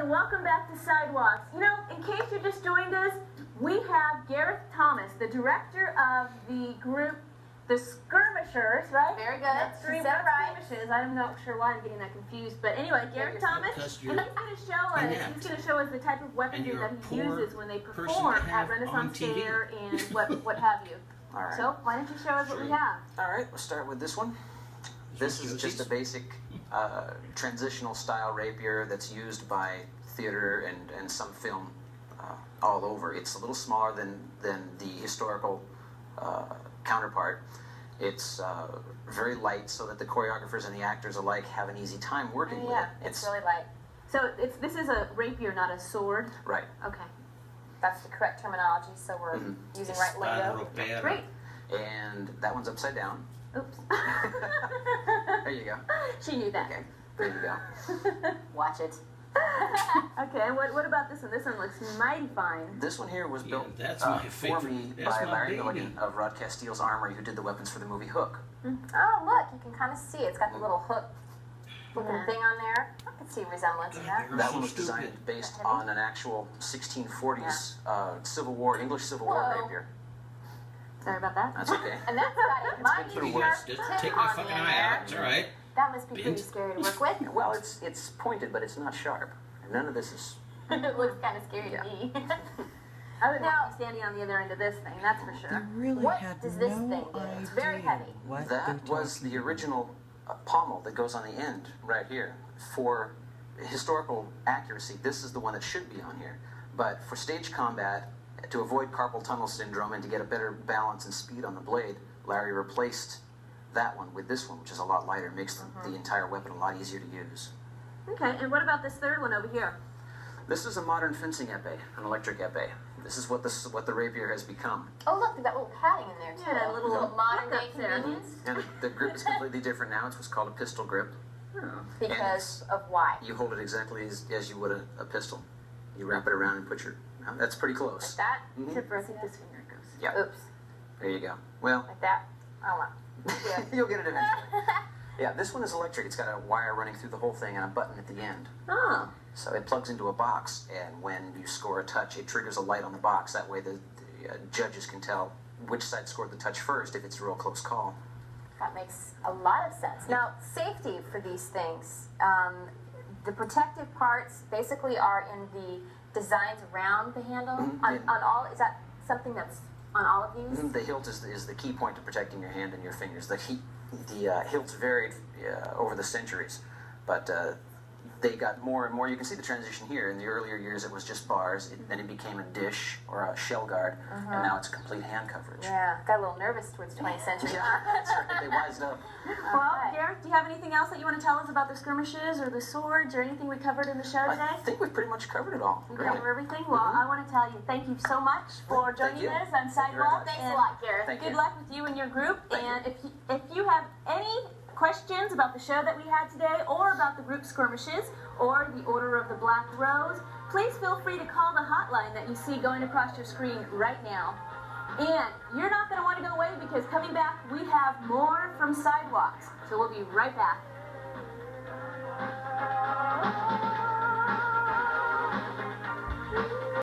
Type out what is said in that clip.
and welcome back to Sidewalks. You know, in case you just joined us, we have Gareth Thomas, the director of the group, the Skirmishers, right? Very good. That's You said it right. Skirmishers. I'm not sure why I'm getting that confused, but anyway, Gareth Thomas, and he's going to show us the type of weaponry that he uses when they perform at Renaissance Fair and what have you. All right. So why don't you show us what we have? All right, we'll start with this one. This is just a basic transitional style rapier that's used by theater and some film all over. It's a little smaller than the historical counterpart. It's very light so that the choreographers and the actors alike have an easy time working with it. It's really light. So this is a rapier, not a sword? Right. Okay. That's the correct terminology, so we're using right lingo. Great. And that one's upside down. Oops. There you go. She knew that. Okay, there you go. Watch it. Okay, and what about this one? This one looks mighty fine. This one here was built for me by Larry Milligan of Rod Casteel's Armory, who did the weapons for the movie Hook. Oh, look, you can kind of see it. It's got the little hook looking thing on there. I can see resemblance in that. That one was designed based on an actual 1640s Civil War, English Civil War rapier. Sorry about that. That's okay. And that's got a mighty sharp tip take my on fucking there. eye out. It's all right. That must be pretty scary to work with. Well, it's pointed, but it's not sharp. None of this is... It looks kind of scary to me. I would not be standing on the other end of this thing, that's for sure. What does this thing do? It's very heavy. That was the original pommel that goes on the end right here. For historical accuracy, this is the one that should be on here. But for stage combat, to avoid carpal tunnel syndrome and to get a better balance and speed on the blade, Larry replaced that one with this one, which is a lot lighter, makes the entire weapon a lot easier to use. Okay, and what about this third one over here? This is a modern fencing épée, an electric épée. This is what the rapier has become. Oh, look, they've got little padding in there, too. Yeah, a little modern day convenience. And the grip is completely different now. It's what's called a pistol grip. Because of why? You hold it exactly as you would a pistol. You wrap it around and put your... That's pretty close. Like that? Except for I think this finger goes. Yeah. Oops. There you go. Well... Like that? Oh, wow. Yeah. You'll get it eventually. Yeah, this one is electric. It's got a wire running through the whole thing and a button at the end. Oh. So it plugs into a box, and when you score a touch, it triggers a light on the box. That way the judges can tell which side scored the touch first if it's a real close call. That makes a lot of sense. Now, safety for these things. The protective parts basically are in the designs around the handle. On all, is that something that's on all of these? The hilt is the key point to protecting your hand and your fingers. The hilts varied over the centuries, but they got more and more. You can see the transition here. In the earlier years, it was just bars. Then it became a dish or a shell guard, and now it's complete hand coverage. Yeah, got a little nervous towards 20th century. Yeah, that's right. They wised up. Well, Gareth, do you have anything else that you want to tell us about the skirmishes or the swords or anything we covered in the show today? I think we've pretty much covered it all. We covered everything? Well, I want to tell you thank you so much for joining us on Sidewalk. Thanks a lot, Gareth. Good luck with you and your group. And if you have any questions about the show that we had today or about the group Skirmishes or the Order of the Black Rose, please feel free to call the hotline that you see going across your screen right now. And you're not going to want to go away because coming back we have more from Sidewalks. So we'll be right back.